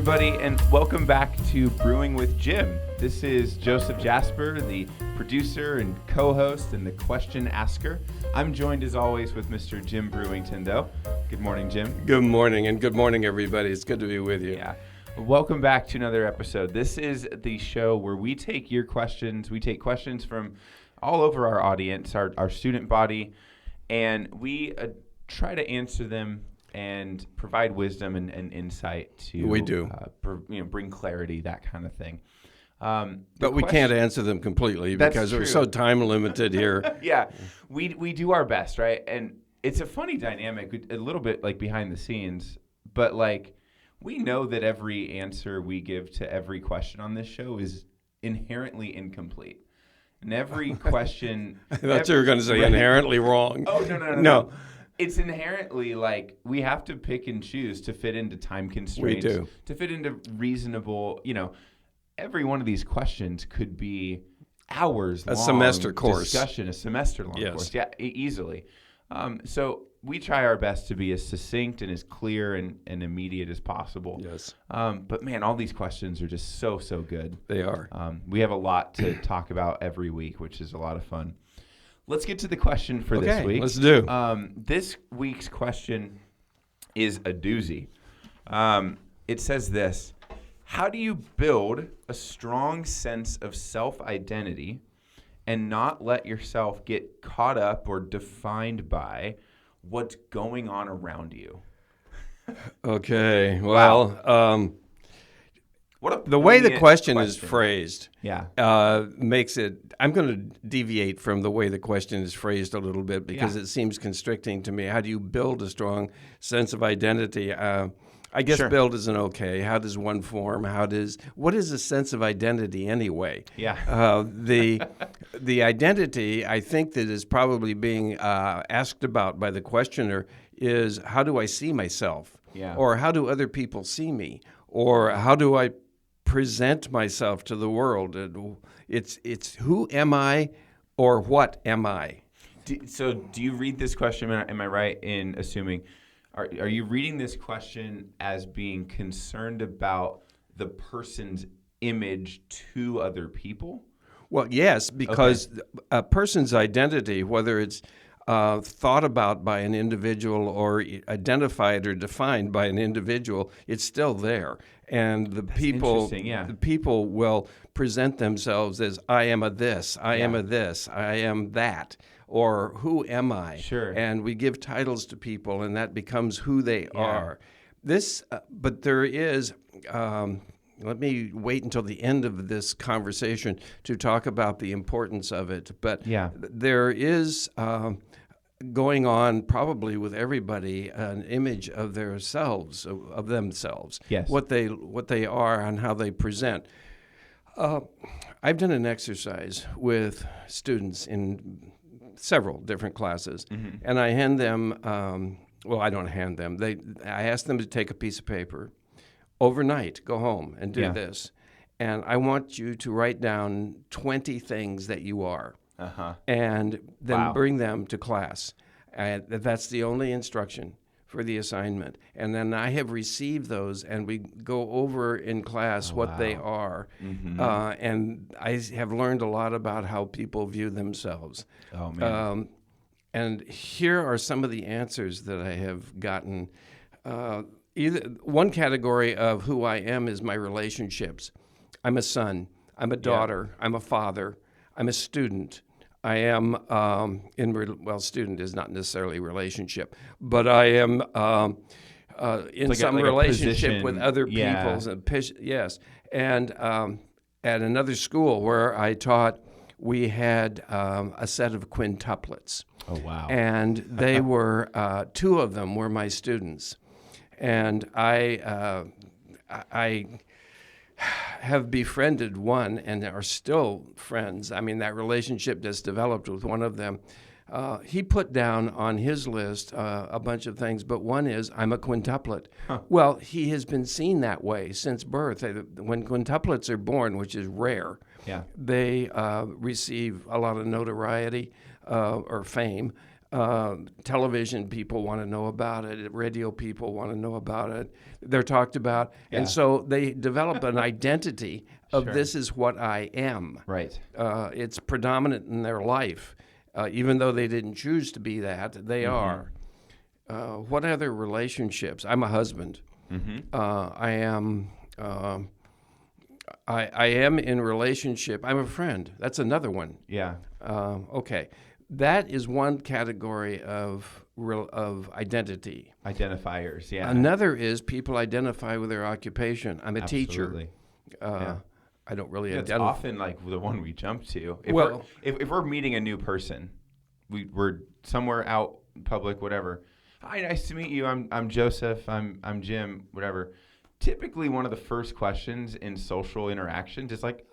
everybody, and welcome back to Brewing with Jim. This is Joseph Jasper, the producer and co-host and the question asker. I'm joined, as always, with Mr. Jim Brewington, though. Good morning, Jim. Good morning, and good morning, everybody. It's good to be with you. Yeah. Welcome back to another episode. This is the show where we take your questions. We take questions from all over our audience, our student body, and we try to answer them and provide wisdom and insight to We do. Bring clarity, that kind of thing. But we can't answer them completely because we're so time limited here. Yeah, we do our best, right? And it's a funny dynamic, a little bit like behind the scenes, but like we know that every answer we give to every question on this show is inherently incomplete. And every question... I thought you were going to say inherently wrong. Oh, no. It's inherently like we have to pick and choose to fit into time constraints. We do. To fit into reasonable, every one of these questions could be hours long. A semester course. Discussion, a semester long course. Yeah, easily. So we try our best to be as succinct and as clear and immediate as possible. Yes. But man, all these questions are just so good. They are. We have a lot to talk about every week, which is a lot of fun. Let's get to the question for this week. Let's do. This week's question is a doozy. It says this: how do you build a strong sense of self-identity and not let yourself get caught up or defined by what's going on around you? Okay. Well, Wow. The way the question is phrased makes it... I'm going to deviate from the way the question is phrased a little bit because it seems constricting to me. How do you build a strong sense of identity? I guess build isn't okay. How does one form? What is a sense of identity anyway? Yeah. The identity, I think, that is probably being asked about by the questioner is, how do I see myself? Yeah. Or how do other people see me? Or how do I present myself to the world? It's who am I or what am I? So do you read this question, am I right in assuming, are you reading this question as being concerned about the person's image to other people? Well, yes, because a person's identity, whether it's thought about by an individual or identified or defined by an individual, it's still there. And the people will present themselves as, I am a this, I am a this, I am that, or who am I? Sure. And we give titles to people, and that becomes who they are. But there is... let me wait until the end of this conversation to talk about the importance of it. But there is going on probably with everybody an image of themselves, yes. what they are and how they present. I've done an exercise with students in several different classes, and I hand them, I don't hand them, I ask them to take a piece of paper overnight, go home and do this. And I want you to write down 20 things that you are. And then bring them to class. And that's the only instruction for the assignment. And then I have received those, and we go over in class what they are. And I have learned a lot about how people view themselves. Oh, man. And here are some of the answers that I have gotten. Either one category of who I am is my relationships. I'm a son. I'm a daughter. I'm a father. I'm a student. I am student is not necessarily relationship, but I am in some relationship with other people's. Yes, and at another school where I taught, we had a set of quintuplets. Oh, wow! And they were two of them were my students. And I have befriended one and are still friends. I mean, that relationship just developed with one of them. He put down on his list a bunch of things, but one is, I'm a quintuplet. Well, he has been seen that way since birth. When quintuplets are born, which is rare, they receive a lot of notoriety or fame. Television people want to know about it. Radio people want to know about it. They're talked about. Yeah. And so they develop an identity of Sure. this is what I am. Right. It's predominant in their life. Even though they didn't choose to be that, they are. What other relationships? I'm a husband. I am I am in relationship. I'm a friend. That's another one. Yeah. Okay. That is one category of identity. Identifiers, yeah. Another is people identify with their occupation. I'm a teacher. Absolutely. I don't really It's identify. often like the one we jump to. If we're meeting a new person, we're somewhere out in public, whatever. Hi, nice to meet you. I'm Joseph. I'm Jim. Whatever. Typically, one of the first questions in social interactions is like,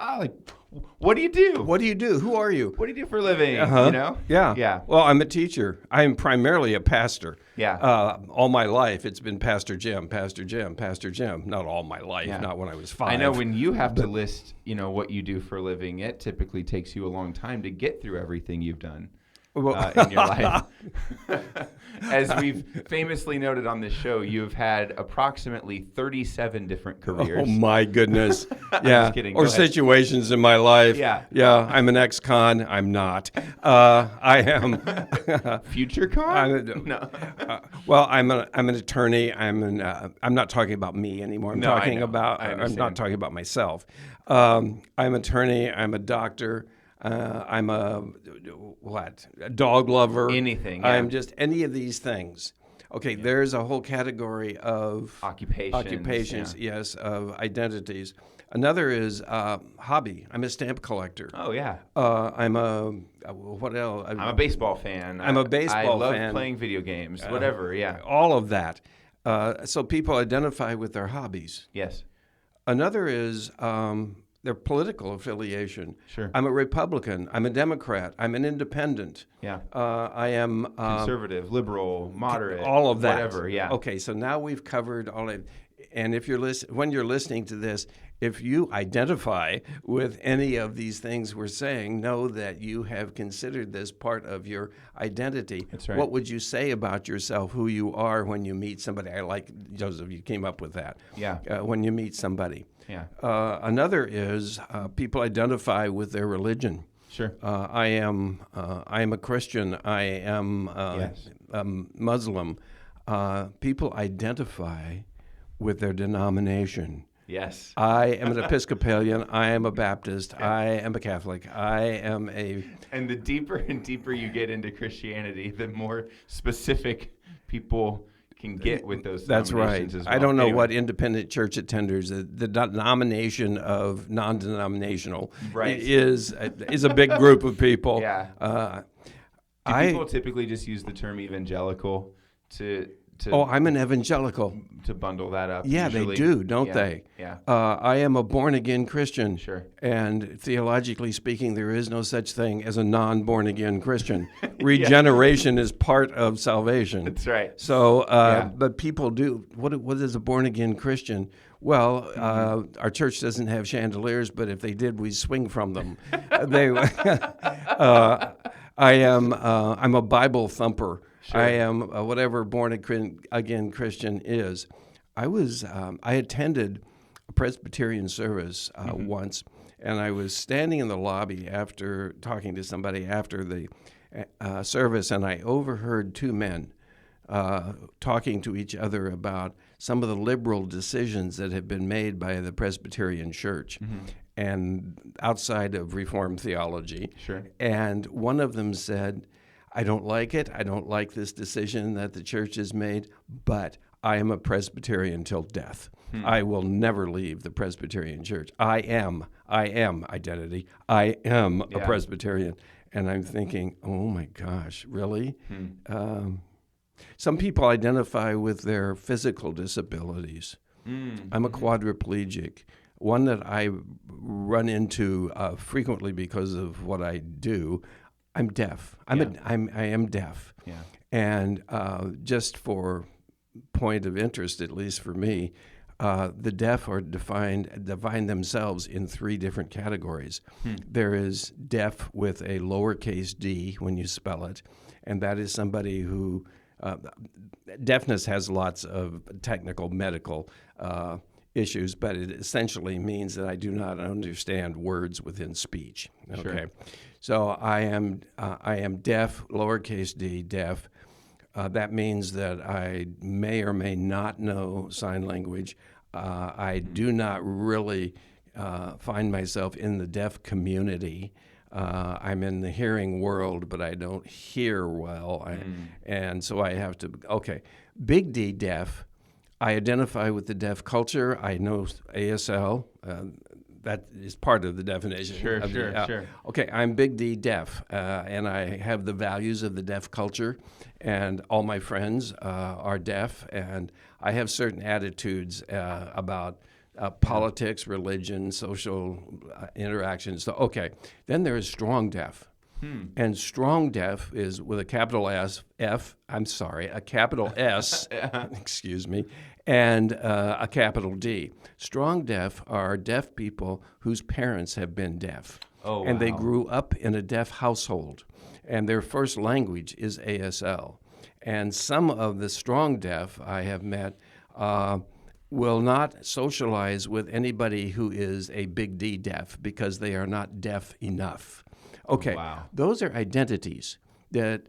what do you do? What do you do? Who are you? What do you do for a living? You know? Yeah. Yeah. Well, I'm a teacher. I'm primarily a pastor. Yeah. All my life, it's been Pastor Jim, Pastor Jim, Pastor Jim. Not all my life, not when I was 5. I know when you have to list, what you do for a living, it typically takes you a long time to get through everything you've done in your life. As we've famously noted on this show, you've had approximately 37 different careers. Oh my goodness! Yeah, just kidding. Or Go ahead. situations in my life. Yeah. I'm an ex-con. I'm not. I am. Future con? No. Well, I'm an attorney. I'm not talking about me anymore. I'm not talking about myself. I'm an attorney. I'm a doctor. I'm a dog lover. Anything. Yeah. I'm just any of these things. Okay, there's a whole category of occupations, yes, of identities. Another is hobby. I'm a stamp collector. Oh yeah. I'm a what else? I'm a baseball fan. I'm a baseball fan. I love playing video games. Whatever. Yeah. All of that. So people identify with their hobbies. Yes. Another is their political affiliation. Sure. I'm a Republican. I'm a Democrat. I'm an independent. Yeah. I am Conservative, liberal, moderate. all of that. Whatever. Yeah. Okay, so now we've covered all of. And if when you're listening to this, if you identify with any of these things we're saying, know that you have considered this part of your identity. That's right. What would you say about yourself, who you are when you meet somebody? I like, Joseph, you came up with that. Yeah. When you meet somebody. Yeah. Another is people identify with their religion. Sure. I am a Christian. I am Muslim. People identify with their denomination. Yes. I am an Episcopalian. I am a Baptist. I am a Catholic. I am a... And the deeper and deeper you get into Christianity, the more specific people can get with those That's right. denominations as well. I don't know Anyway. what independent church attenders, the denomination of non-denominational is a big group of people. Yeah. Do people typically just use the term evangelical to I'm an evangelical. To bundle that up? Yeah, usually? they do, don't they? Yeah. I am a born-again Christian. Sure. And theologically speaking, there is no such thing as a non-born-again Christian. Regeneration is part of salvation. That's right. So, but people do. What is a born-again Christian? Well, our church doesn't have chandeliers, but if they did, we swing from them. I'm a Bible thumper. Sure. I am whatever born-again Christian is. I attended a Presbyterian service once, and I was standing in the lobby after talking to somebody after the service, and I overheard two men talking to each other about some of the liberal decisions that have been made by the Presbyterian Church and outside of Reformed theology. Sure. And one of them said, I don't like it. I don't like this decision that the church has made, but I am a Presbyterian till death. I will never leave the Presbyterian Church. I am identity. I am a Presbyterian. And I'm thinking, oh my gosh, really? Some people identify with their physical disabilities. I'm a quadriplegic. One that I run into frequently because of what I do. I'm deaf. I am deaf. Yeah. And just for point of interest, at least for me, the deaf are define themselves in 3 different categories. There is deaf with a lowercase d when you spell it, and that is somebody who deafness has lots of technical medical issues, but it essentially means that I do not understand words within speech. Okay, Sure. so I am deaf, lowercase d, deaf. That means that I may or may not know sign language. I do not really find myself in the deaf community. I'm in the hearing world, but I don't hear well. And so I have to, big D, deaf. I identify with the deaf culture. I know ASL. That is part of the definition. Sure, of sure, sure. Okay, I'm big D deaf, and I have the values of the deaf culture, and all my friends are deaf, and I have certain attitudes about politics, religion, social interactions. So, then there is strong deaf. And strong deaf is with a capital a capital S, excuse me, and a capital D. Strong deaf are deaf people whose parents have been deaf. Oh, and they wow. grew up in a deaf household, and their first language is ASL. And some of the strong deaf I have met will not socialize with anybody who is a big D deaf because they are not deaf enough. Wow. Those are identities that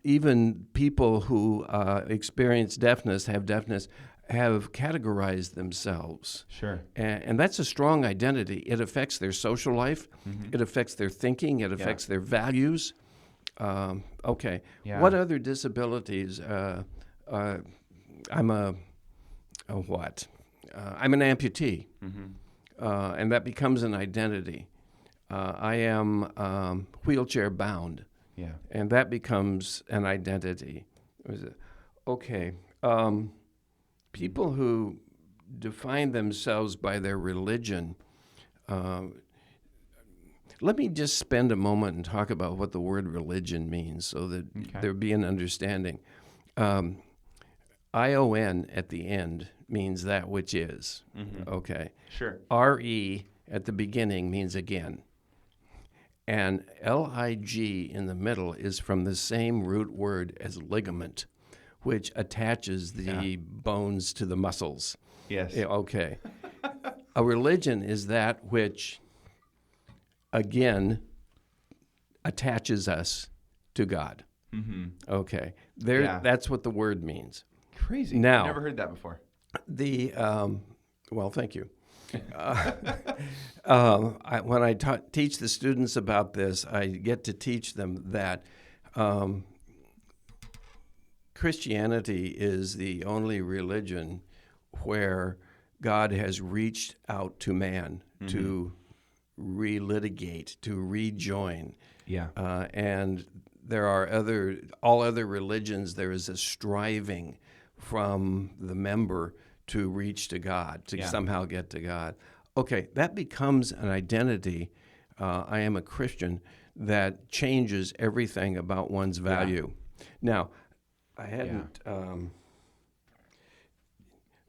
even people who experience deafness, have categorized themselves. Sure. And that's a strong identity. It affects their social life. It affects their thinking. It affects their values. Yeah. What other disabilities? I'm a what? I'm an amputee, and that becomes an identity. I am wheelchair bound, and that becomes an identity. People who define themselves by their religion. Let me just spend a moment and talk about what the word religion means so that there be an understanding. ION at the end means that which is. Sure. RE at the beginning means again. And LIG in the middle is from the same root word as ligament, which attaches the bones to the muscles. Yes. A religion is that which, again, attaches us to God. That's what the word means. Crazy. Now, I've never heard that before. Well, thank you. When I teach the students about this, I get to teach them that Christianity is the only religion where God has reached out to man to relitigate, to rejoin. And there are all other religions, there is a striving from the member to reach to God, to somehow get to God. That becomes an identity. I am a Christian that changes everything about one's value. Now, I hadn't.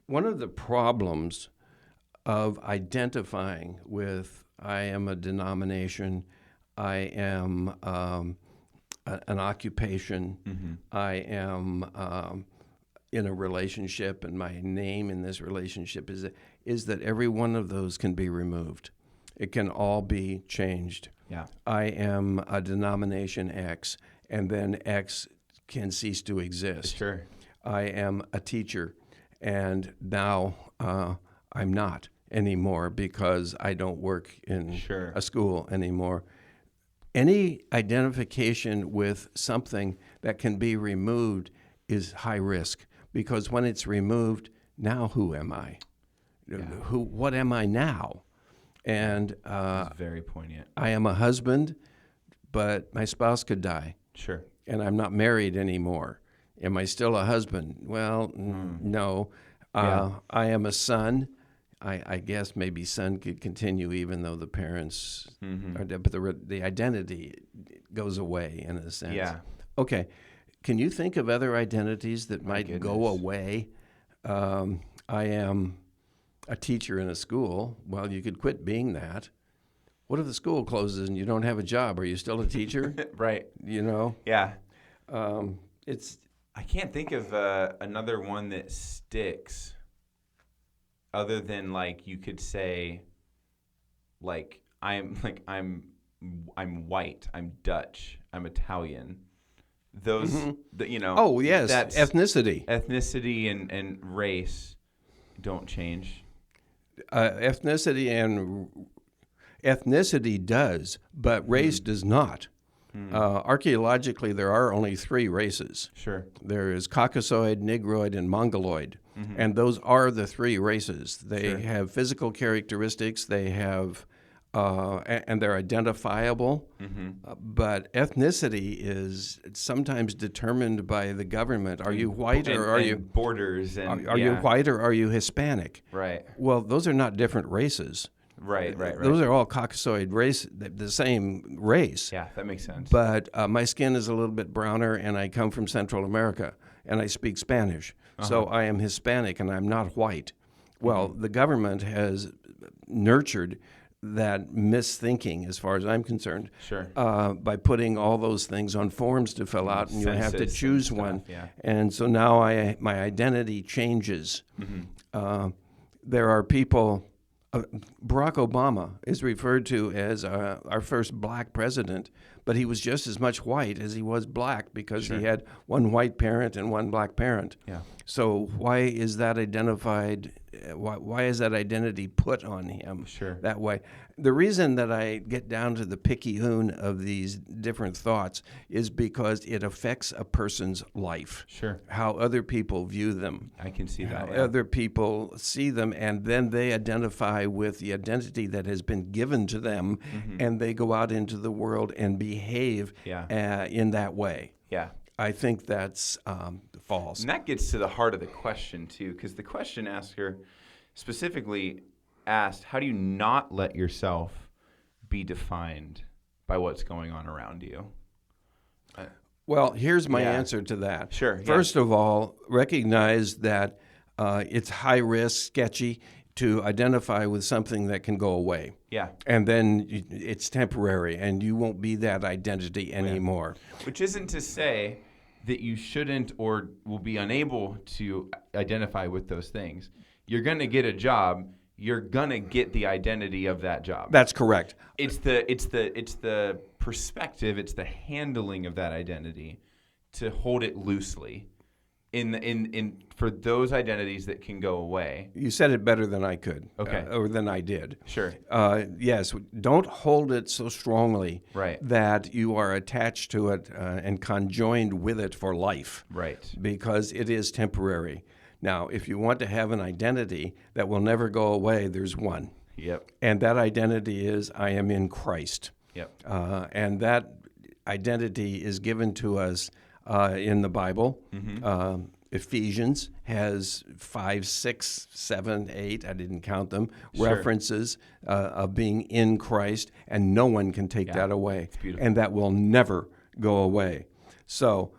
One of the problems of identifying with I am a denomination, I am an occupation, I am in a relationship, and my name in this relationship is that every one of those can be removed. It can all be changed. I am a denomination X, and then X can cease to exist. Sure. I am a teacher, and now I'm not anymore because I don't work in a school anymore. Any identification with something that can be removed is high risk, because when it's removed, now who am I? What am I now? And That's very poignant. I am a husband, but my spouse could die. Sure. And I'm not married anymore. Am I still a husband? Well, no. I am a son. I guess maybe son could continue even though the parents are dead, but the identity goes away in a sense. Okay. Can you think of other identities that might go away? I am a teacher in a school. Well, you could quit being that. What if the school closes and you don't have a job? Are you still a teacher? Right. You know? Yeah. It's I can't think of another one that sticks other than like you could say like I'm white, I'm Dutch, I'm Italian. Those oh yes, that's ethnicity. ethnicity and race don't change. Ethnicity does, but race does not. Archaeologically, there are only 3 races. Sure. There is Caucasoid, Negroid, and Mongoloid, and those are the 3 races. They have physical characteristics. They have, and they're identifiable. But ethnicity is sometimes determined by the government. Are you white or are you borders and are you white or are you Hispanic? Right. Well, those are not different races. Right. Those are all Caucasoid race, the same race. Yeah, that makes sense. But my skin is a little bit browner, and I come from Central America, and I speak Spanish. So I am Hispanic, and I'm not white. Well, the government has nurtured that misthinking, as far as I'm concerned, by putting all those things on forms to fill out, and you have to choose one. Yeah. And so now my identity changes. There are people. Barack Obama is referred to as our first black president, but he was just as much white as he was black because he had one white parent and one black parent. Yeah. So why is that identified? Why is that identity put on him that way? The reason that I get down to the picayune of these different thoughts is because it affects a person's life. Sure. How other people view them. I can see that. How other people see them, and then they identify with the identity that has been given to them, and they go out into the world and behave in that way. Yeah. I think that's false. And that gets to the heart of the question, too, because the question asker specifically asked, how do you not let yourself be defined by what's going on around you? Well, here's my answer to that. Sure. First of all, recognize that it's high risk, sketchy to identify with something that can go away. Yeah. And then it's temporary, and you won't be that identity anymore. Which isn't to say that you shouldn't or will be unable to identify with those things. You're going to get a job. You're going to get the identity of that job. That's correct. It's the perspective, it's the handling of that identity to hold it loosely in for those identities that can go away. You said it better than I could. Okay. Or than I did. Sure. Yes, don't hold it so strongly Right. that you are attached to it and conjoined with it for life. Right. Because it is temporary. Now, if you want to have an identity that will never go away, there's one. Yep. And that identity is, I am in Christ. Yep. And that identity is given to us in the Bible. Ephesians has 5, 6, 7, 8, I didn't count them, references of being in Christ, and no one can take that away. It's beautiful. And that will never go away. So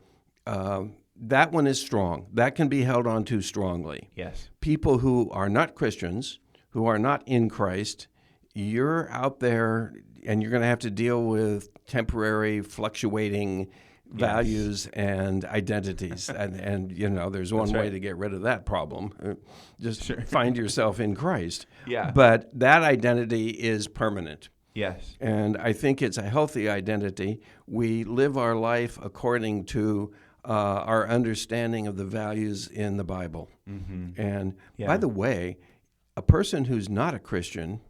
that one is strong. That can be held on to strongly. Yes. People who are not Christians, who are not in Christ, you're out there and you're going to have to deal with temporary, fluctuating values and identities. and you know, there's one way to get rid of that problem. Just find yourself in Christ. Yeah. But that identity is permanent. Yes. And I think it's a healthy identity. We live our life according to our understanding of the values in the Bible. And by the way, a person who's not a Christian,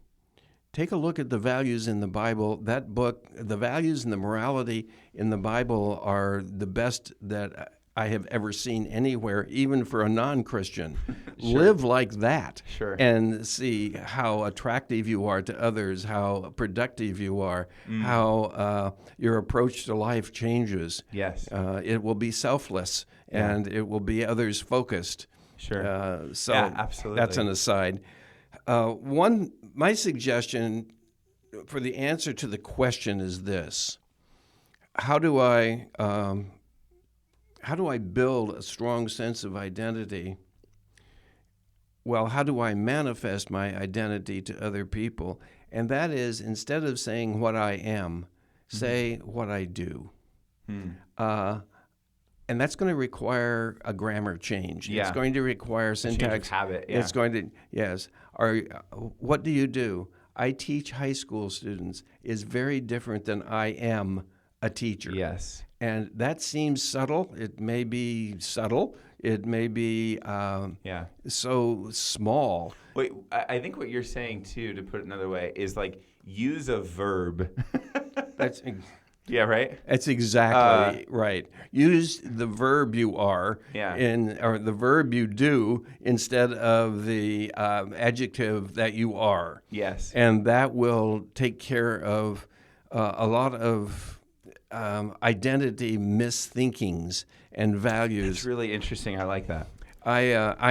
take a look at the values in the Bible. That book, the values and the morality in the Bible are the best that I have ever seen anywhere, even for a non-Christian. Live like that and see how attractive you are to others, how productive you are, how your approach to life changes. Yes. It will be selfless and it will be others focused. Sure. So absolutely. That's an aside. My suggestion for the answer to the question is this: how do I build a strong sense of identity? Well, how do I manifest my identity to other people? And that is, instead of saying what I am, say what I do. and that's going to require a grammar change. Yeah. It's going to require syntax. Change of habit. Yeah. It's going to, yes. What do you do? I teach high school students is very different than I am a teacher. Yes. And that seems subtle. It may be subtle. It may be so small. Wait, I think what you're saying, too, to put it another way, is like use a verb. That's yeah, right? That's exactly right. Use the verb you are or the verb you do instead of the adjective that you are. Yes. And that will take care of a lot of identity misthinkings and values. It's really interesting. I like that. I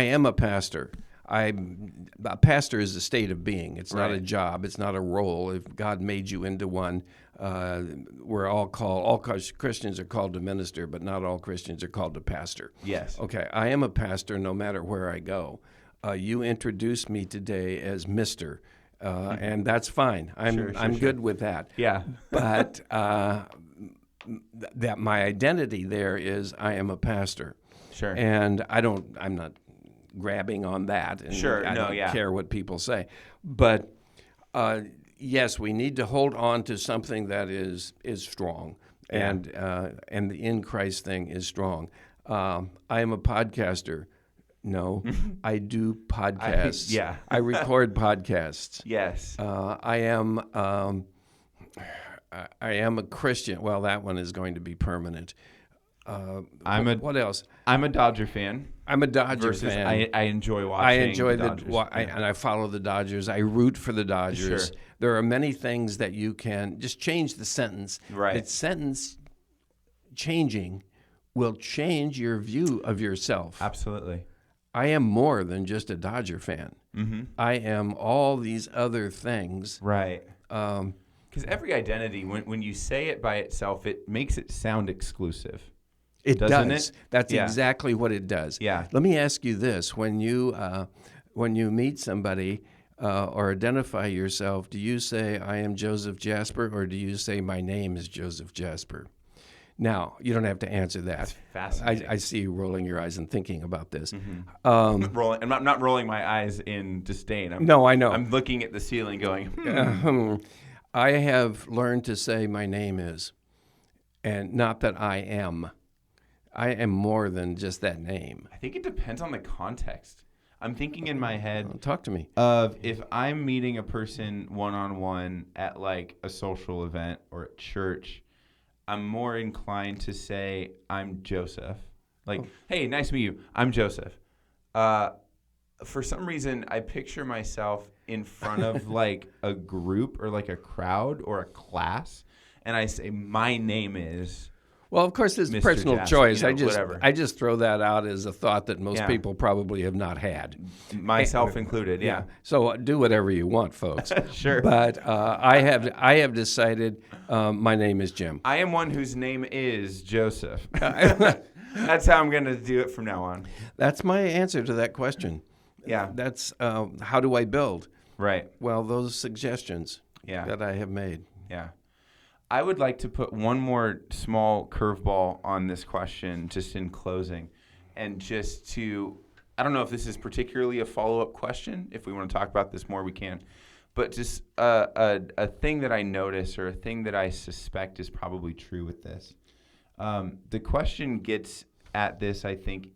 am a pastor. A pastor is a state of being. It's not a job. It's not a role. If God made you into one, all Christians are called to minister, but not all Christians are called to pastor. Yes. Okay, I am a pastor no matter where I go. You introduced me today as Mr., and that's fine. I'm good with that. Yeah. But that my identity there is I am a pastor. Sure. And I'm not grabbing on that. And I don't care what people say. But yes, we need to hold on to something that is strong. And the in Christ thing is strong. I am a podcaster. No, I do podcasts. I record podcasts. Yes. I am a Christian. Well, that one is going to be permanent. What else? I'm a Dodger fan. I'm a Dodger fan. I enjoy watching. I enjoy the Dodgers. And I follow the Dodgers. I root for the Dodgers. Sure. There are many things that you can just change the sentence. Right. The sentence changing will change your view of yourself. Absolutely. I am more than just a Dodger fan. Mm-hmm. I am all these other things. Right. Because every identity, when you say it by itself, it makes it sound exclusive. It doesn't does. It? That's exactly what it does. Yeah. Let me ask you this: when you meet somebody or identify yourself, do you say "I am Joseph Jasper" or do you say "My name is Joseph Jasper"? Now, you don't have to answer that. That's fascinating. I see you rolling your eyes and thinking about this. Mm-hmm. I'm not rolling my eyes in disdain. No, I know. I'm looking at the ceiling going, I have learned to say my name is, and not that I am. I am more than just that name. I think it depends on the context. I'm thinking in my head. Talk to me. Of if I'm meeting a person one-on-one at like a social event or at church, I'm more inclined to say I'm Joseph. Like, hey, nice to meet you. I'm Joseph. For some reason, I picture myself in front of like a group or like a crowd or a class, and I say, my name is... Well, of course, it's Mr. personal Jasper, choice. whatever. I just throw that out as a thought that most people probably have not had. Myself included, yeah. So do whatever you want, folks. Sure. But I have decided my name is Jim. I am one whose name is Joseph. That's how I'm going to do it from now on. That's my answer to that question. Yeah. That's how do I build? Right. Well, those suggestions that I have made. Yeah. I would like to put one more small curveball on this question just in closing. And just to, I don't know if this is particularly a follow-up question. If we want to talk about this more, we can. But just a thing that I notice or a thing that I suspect is probably true with this. The question gets at this, I think,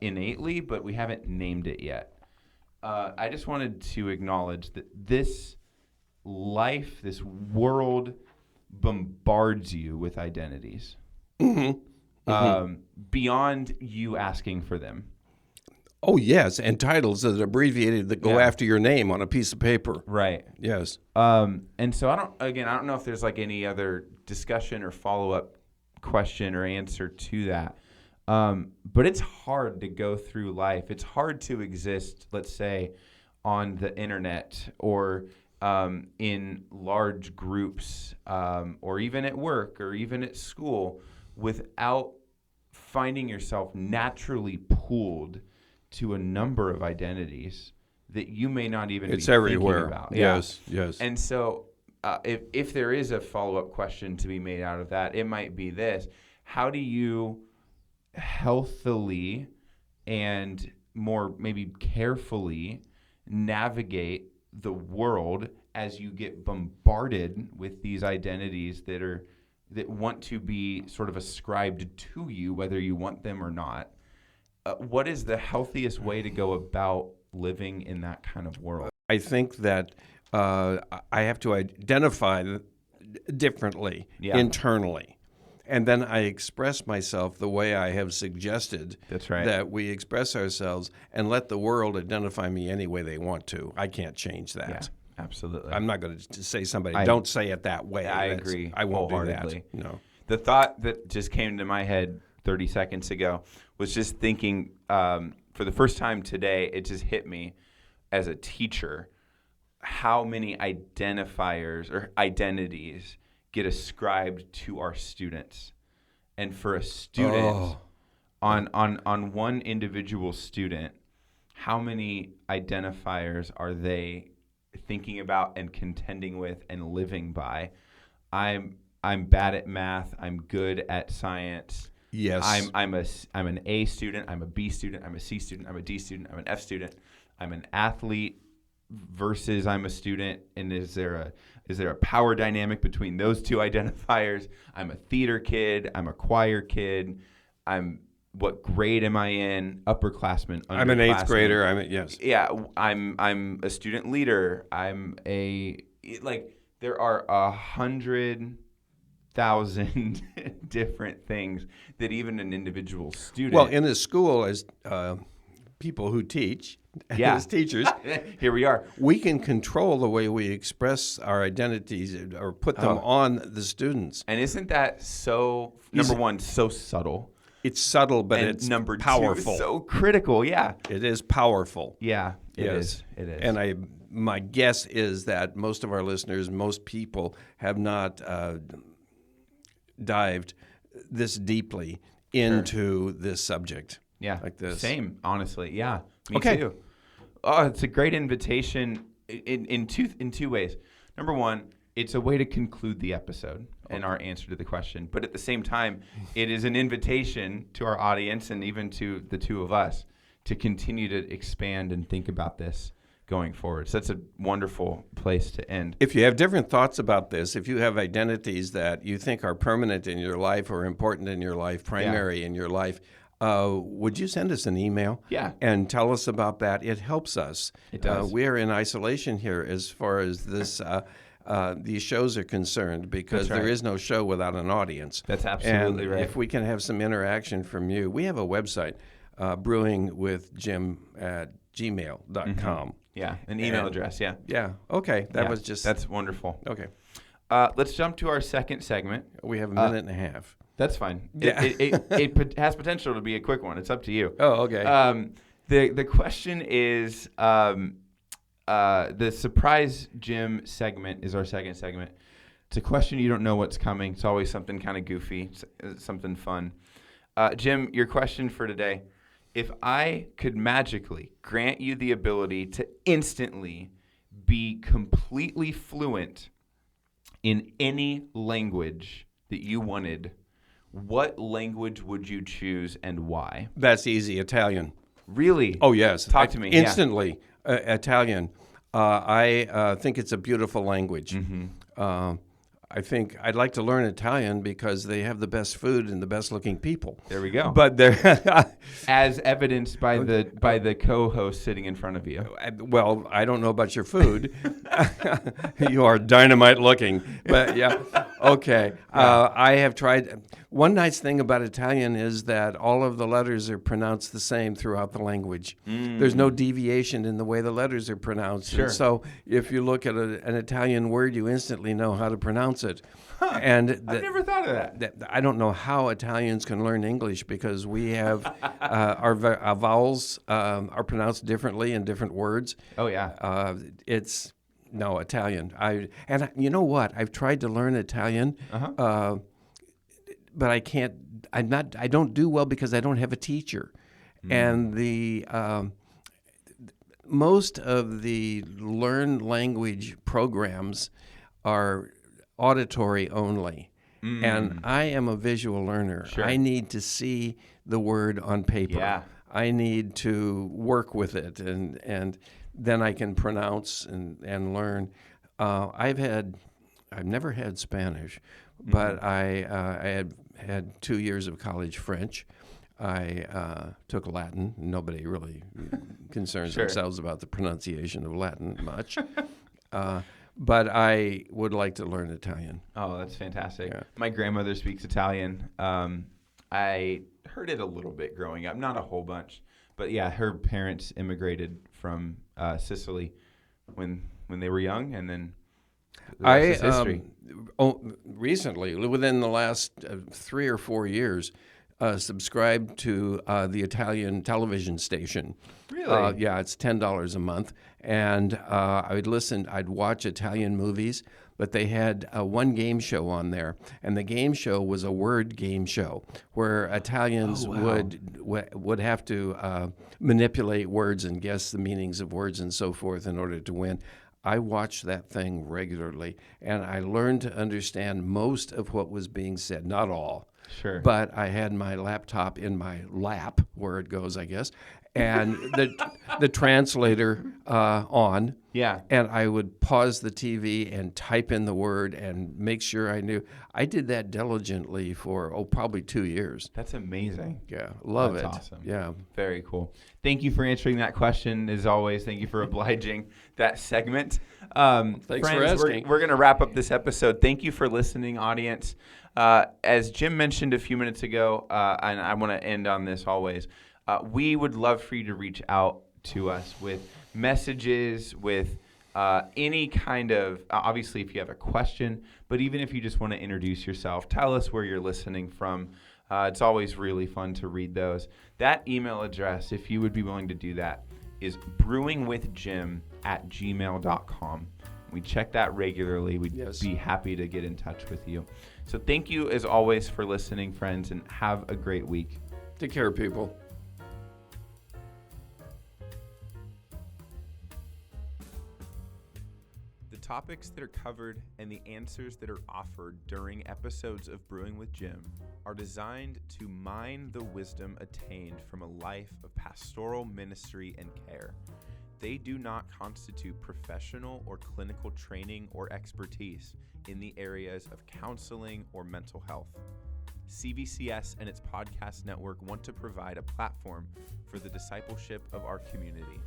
innately, but we haven't named it yet. I just wanted to acknowledge that this life, this world, bombards you with identities beyond you asking for them. Oh, yes, and titles that are abbreviated that go after your name on a piece of paper. Right. Yes. And so I don't know if there's like any other discussion or follow-up question or answer to that. But it's hard to go through life. It's hard to exist, let's say, on the internet or in large groups or even at work or even at school without finding yourself naturally pulled to a number of identities that you may not even be everywhere. Thinking about. Yes. And so if there is a follow-up question to be made out of that, it might be this. How do you healthily and more maybe carefully navigate the world as you get bombarded with these identities that want to be sort of ascribed to you, whether you want them or not? What is the healthiest way to go about living in that kind of world? I think that I have to identify differently internally. And then I express myself the way I have suggested That's right. that we express ourselves, and let the world identify me any way they want to. I can't change that. Yeah, absolutely. I'm not going to say don't say it that way. I agree. I won't do that. Wholeheartedly. No. The thought that just came to my head 30 seconds ago was just thinking, for the first time today, it just hit me as a teacher how many identifiers or identities get ascribed to our students. And for a student, on one individual student, how many identifiers are they thinking about and contending with and living by? I'm bad at math. I'm good at science. Yes. I'm an A student. I'm a B student. I'm a C student. I'm a D student. I'm an F student. I'm an athlete versus I'm a student. And is there a power dynamic between those two identifiers? I'm a theater kid. I'm a choir kid. What grade am I in? Upperclassman, underclassman. I'm an 8th grader. Yes. Yeah, I'm a student leader. There are 100,000 different things that even an individual student. Well, in a school, as people who teach, as teachers, here we are. We can control the way we express our identities or put them on the students. And isn't that so? Number one, so subtle. It's subtle, but it's number powerful. Two, so critical. Yeah, it is powerful. Yeah, it is. It is. And my guess is that most of our listeners, most people, have not dived this deeply into this subject. Yeah, like this. Same, honestly. Yeah, me too. Oh, it's a great invitation in two ways. Number one, it's a way to conclude the episode and our answer to the question. But at the same time, it is an invitation to our audience and even to the two of us to continue to expand and think about this going forward. So that's a wonderful place to end. If you have different thoughts about this, if you have identities that you think are permanent in your life or important in your life, primary in your life, would you send us an email? Yeah. And tell us about that? It helps us. It does. We are in isolation here as far as this these shows are concerned, because there is no show without an audience. That's absolutely right. If we can have some interaction from you, we have a website, brewingwithjim@gmail.com. Yeah, an email address, yeah. Yeah, okay. That's wonderful. Okay. Let's jump to our second segment. We have a minute and a half. That's fine. Yeah. It has potential to be a quick one. It's up to you. Oh, okay. The question is, the Surprise Jim segment is our second segment. It's a question you don't know what's coming. It's always something kind of goofy, something fun. Jim, your question for today: if I could magically grant you the ability to instantly be completely fluent in any language that you wanted, what language would you choose and why? That's easy. Italian. Really? Oh, yes. Talk to me. Instantly. Italian. I think it's a beautiful language. Mm-hmm. I think I'd like to learn Italian because they have the best food and the best looking people. There we go. But they're as evidenced by the co-host sitting in front of you. Well, I don't know about your food. You are dynamite looking. But yeah, okay. I have tried. One nice thing about Italian is that all of the letters are pronounced the same throughout the language. There's no deviation in the way the letters are pronounced. Sure. And so if you look at an Italian word, you instantly know how to pronounce it. Huh. And I've never thought of that. I don't know how Italians can learn English, because we have our vowels are pronounced differently in different words. Oh yeah. It's Italian. And you know what? I've tried to learn Italian, but I can't. I don't do well because I don't have a teacher, and the most of the learn language programs are auditory only. And I am a visual learner. Sure. I need to see the word on paper. Yeah. I need to work with it, and then I can pronounce and learn. I've never had Spanish, but I had 2 years of college French. I took Latin. Nobody really concerns themselves about the pronunciation of Latin much. But I would like to learn Italian. Oh, that's fantastic. Yeah. My grandmother speaks Italian. I heard it a little bit growing up, not a whole bunch. But yeah, her parents immigrated from Sicily when they were young, and then the rest is history. Recently, within the last 3 or 4 years, subscribed to the Italian television station. Really? Yeah, it's $10 a month, and I'd watch Italian movies, but they had one game show on there, and the game show was a word game show where Italians would have to manipulate words and guess the meanings of words and so forth in order to win. I watched that thing regularly, and I learned to understand most of what was being said, not all. Sure. But I had my laptop in my lap, where it goes, I guess, and the translator on. Yeah. And I would pause the TV and type in the word and make sure I knew. I did that diligently for, probably 2 years. That's amazing. Yeah, love it. That's awesome. Yeah. Very cool. Thank you for answering that question, as always. Thank you for obliging that segment. Thanks friends, for asking. We're going to wrap up this episode. Thank you for listening, audience. As Jim mentioned a few minutes ago, and I want to end on this always, we would love for you to reach out to us with messages, with any kind of, obviously if you have a question, but even if you just want to introduce yourself, tell us where you're listening from. It's always really fun to read those. That email address, if you would be willing to do that, is brewingwithjim@gmail.com. We check that regularly. We'd be happy to get in touch with you. So thank you, as always, for listening, friends, and have a great week. Take care, people. The topics that are covered and the answers that are offered during episodes of Brewing with Jim are designed to mine the wisdom attained from a life of pastoral ministry and care. They do not constitute professional or clinical training or expertise in the areas of counseling or mental health. CVCS and its podcast network want to provide a platform for the discipleship of our community.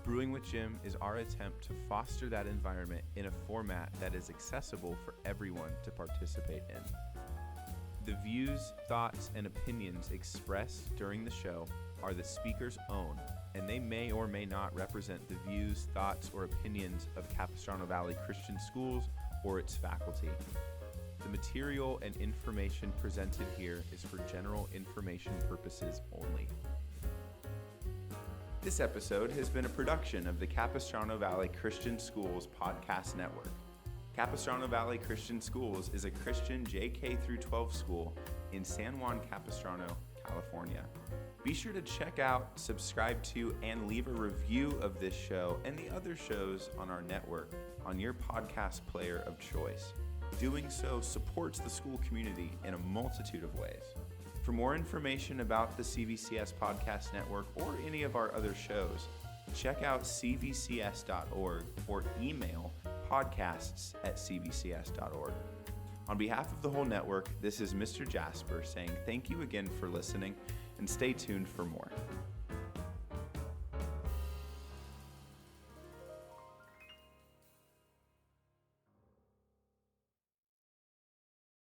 Brewing with Jim is our attempt to foster that environment in a format that is accessible for everyone to participate in. The views, thoughts, and opinions expressed during the show are the speaker's own, and they may or may not represent the views, thoughts, or opinions of Capistrano Valley Christian Schools or its faculty. The material and information presented here is for general information purposes only. This episode has been a production of the Capistrano Valley Christian Schools Podcast Network. Capistrano Valley Christian Schools is a Christian JK-12 school in San Juan Capistrano, California. Be sure to check out, subscribe to, and leave a review of this show and the other shows on our network on your podcast player of choice. Doing so supports the school community in a multitude of ways. For more information about the CVCS Podcast Network or any of our other shows, check out cvcs.org or email podcasts@cvcs.org. On behalf of the whole network, this is Mr. Jasper saying thank you again for listening, and stay tuned for more.